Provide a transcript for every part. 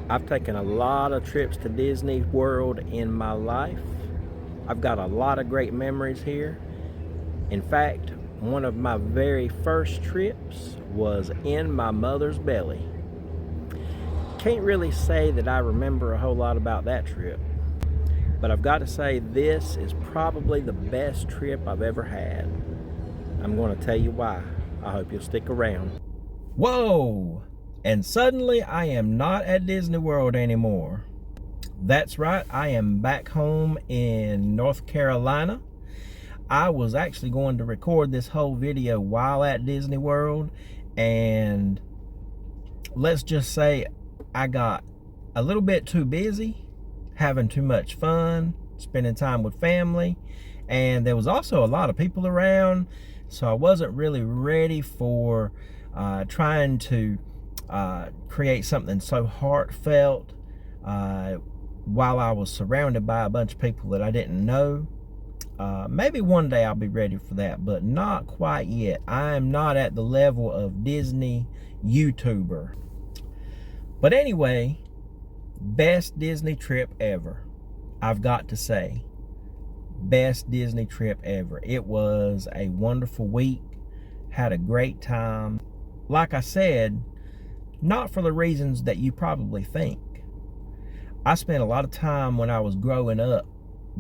I've taken a lot of trips to Disney World in my life. I've got a lot of great memories here. In fact, one of my very first trips was in my mother's belly. Can't really say that I remember a whole lot about that trip, but I've got to say this is probably the best trip I've ever had. I'm going to tell you why. I hope you'll stick around. Whoa! And suddenly I am not at Disney World anymore. That's right, I am back home in North Carolina. I was actually going to record this whole video while at Disney World, and let's just say I got a little bit too busy, having too much fun, spending time with family, and there was also a lot of people around, so I wasn't really ready for trying to create something so heartfelt while I was surrounded by a bunch of people that I didn't know. Maybe one day I'll be ready for that, but not quite yet. I am not at the level of Disney YouTuber. But anyway, best Disney trip ever. I've got to say, best Disney trip ever. It was a wonderful week. Had a great time. Like I said, not for the reasons that you probably think. I spent a lot of time when I was growing up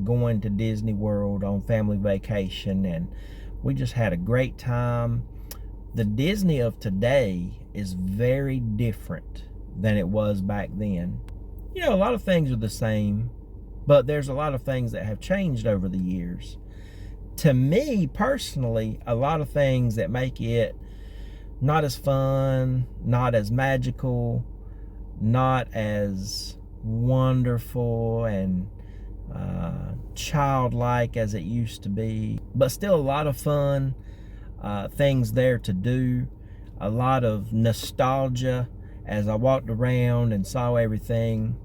going to Disney World on family vacation, and we just had a great time. The Disney of today is very different than it was back then. You know, a lot of things are the same, but there's a lot of things that have changed over the years. To me personally, a lot of things that make it not as fun, not as magical, not as wonderful and childlike as it used to be, but still a lot of fun, things there to do, a lot of nostalgia as I walked around and saw everything.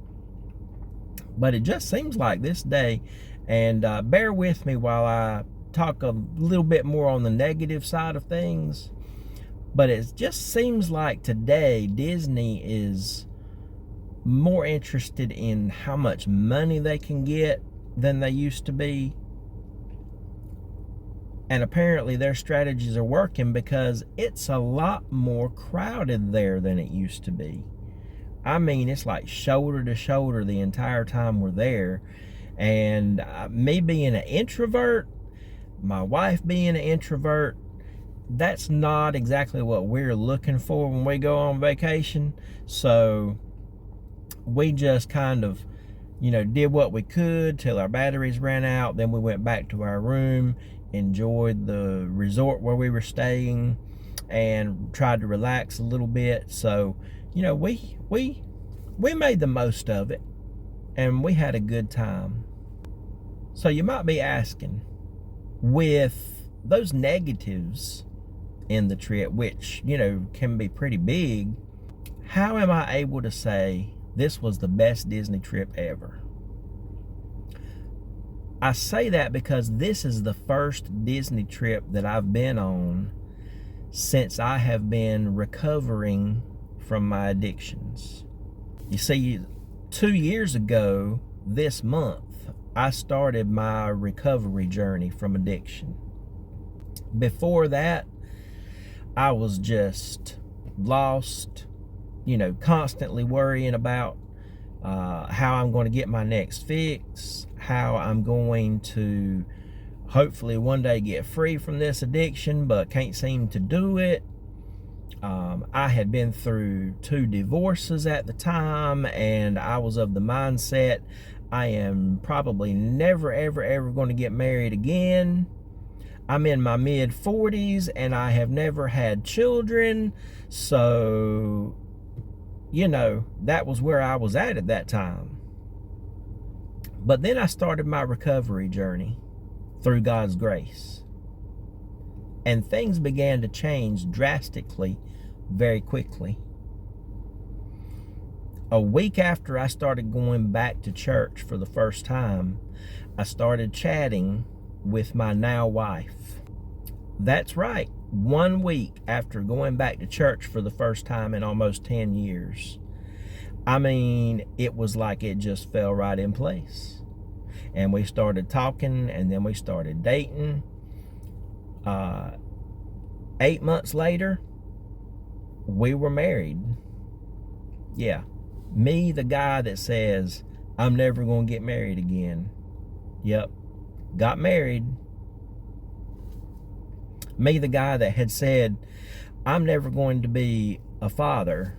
But it just seems like this day, and bear with me while I talk a little bit more on the negative side of things, but it just seems like today Disney is more interested in how much money they can get than they used to be. And apparently their strategies are working, because it's a lot more crowded there than it used to be. I mean, it's like shoulder to shoulder the entire time we're there. And me being an introvert, my wife being an introvert, that's not exactly what we're looking for when we go on vacation. So we just kind of, you know, did what we could till our batteries ran out. Then we went back to our room, enjoyed the resort where we were staying, and tried to relax a little bit. So, you know, we made the most of it, and we had a good time. So you might be asking, with those negatives in the trip, which, you know, can be pretty big, how am I able to say this was the best Disney trip ever? I say that because this is the first Disney trip that I've been on since I have been recovering from my addictions. You see, 2 years ago this month, I started my recovery journey from addiction. Before that, I was just lost, you know, constantly worrying about how I'm going to get my next fix, how I'm going to hopefully one day get free from this addiction, but can't seem to do it. I had been through 2 divorces at the time, and I was of the mindset I am probably never, ever going to get married again. I'm in my mid-40s, and I have never had children, so, you know, that was where I was at that time. But then I started my recovery journey through God's grace, and things began to change drastically very quickly. A week after I started going back to church for the first time, I started chatting with my now wife. That's right, 1 week after going back to church for the first time in almost 10 years, I mean, it was like it just fell right in place. And we started talking, and then we started dating. 8 months later, we were married. Yeah. Me, the guy that says, I'm never going to get married again. Yep. Got married. Me, the guy that had said, I'm never going to be a father.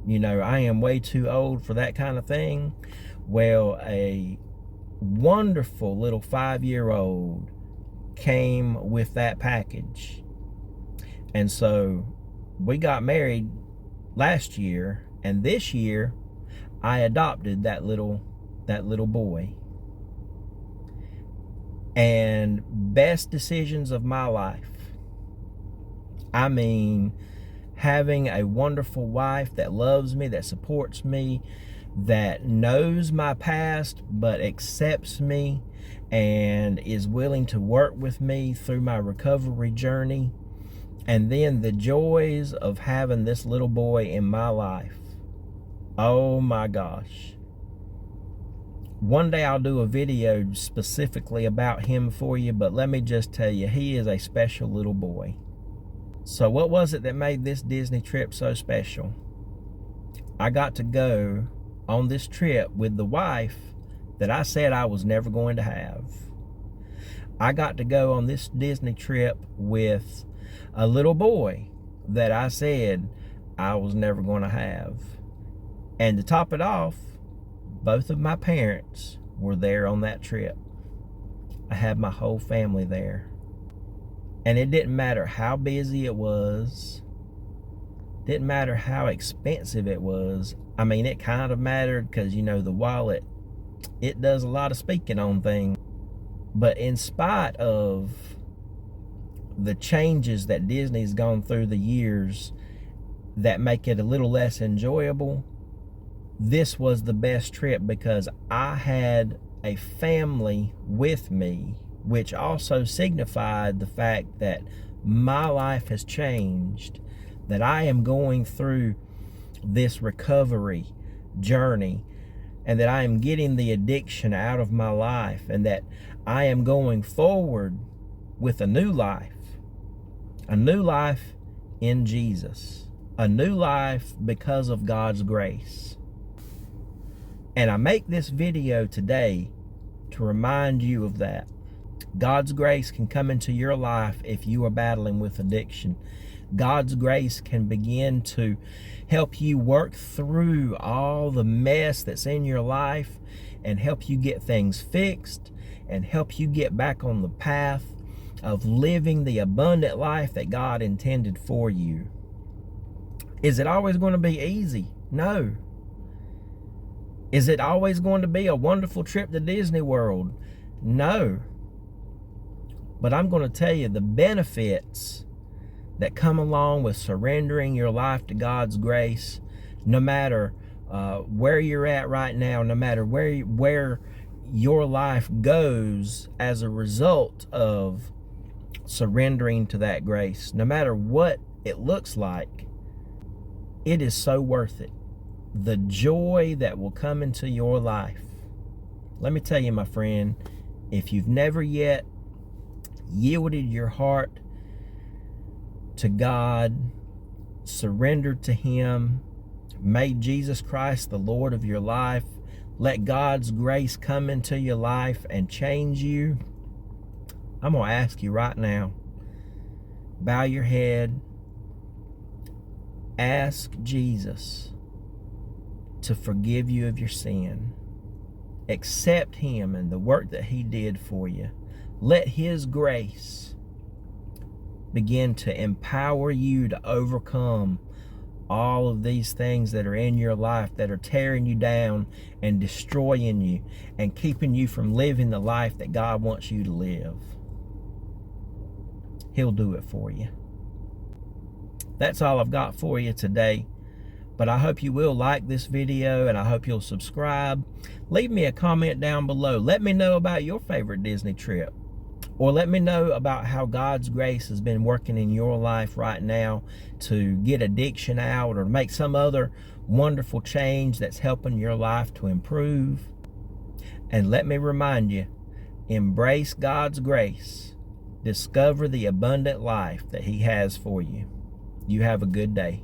You know, I am way too old for that kind of thing. Well, a wonderful little 5-year-old came with that package. And so we got married last year, and this year I adopted that little boy. And best decisions of my life. I mean, having a wonderful wife that loves me, that supports me, that knows my past but accepts me and is willing to work with me through my recovery journey. And then the joys of having this little boy in my life. Oh my gosh. One day I'll do a video specifically about him for you, but let me just tell you, he is a special little boy. So what was it that made this Disney trip so special? I got to go on this trip with the wife that I said I was never going to have. I got to go on this Disney trip with a little boy that I said I was never going to have. And to top it off, both of my parents were there on that trip. I had my whole family there. And it didn't matter how busy it was. Didn't matter how expensive it was. I mean, it kind of mattered because, you know, the wallet, it does a lot of speaking on things. But in spite of the changes that Disney's gone through the years that make it a little less enjoyable, this was the best trip because I had a family with me, which also signified the fact that my life has changed, that I am going through this recovery journey, and that I am getting the addiction out of my life, and that I am going forward with a new life in Jesus, a new life because of God's grace. And I make this video today to remind you of that. God's grace can come into your life if you are battling with addiction. God's grace can begin to help you work through all the mess that's in your life and help you get things fixed and help you get back on the path of living the abundant life that God intended for you. Is it always going to be easy? No. Is it always going to be a wonderful trip to Disney World? No. But I'm going to tell you the benefits that come along with surrendering your life to God's grace, no matter where you're at right now, no matter where your life goes as a result of surrendering to that grace, no matter what it looks like, it is so worth it. The joy that will come into your life. Let me tell you, my friend, if you've never yet yielded your heart to God, surrendered to Him, made Jesus Christ the Lord of your life, let God's grace come into your life and change you, I'm going to ask you right now, bow your head, ask Jesus to forgive you of your sin. Accept Him and the work that He did for you. Let His grace begin to empower you to overcome all of these things that are in your life that are tearing you down and destroying you and keeping you from living the life that God wants you to live. He'll do it for you. That's all I've got for you today. But I hope you will like this video, and I hope you'll subscribe. Leave me a comment down below. Let me know about your favorite Disney trip. Or let me know about how God's grace has been working in your life right now to get addiction out or make some other wonderful change that's helping your life to improve. And let me remind you, embrace God's grace. Discover the abundant life that He has for you. You have a good day.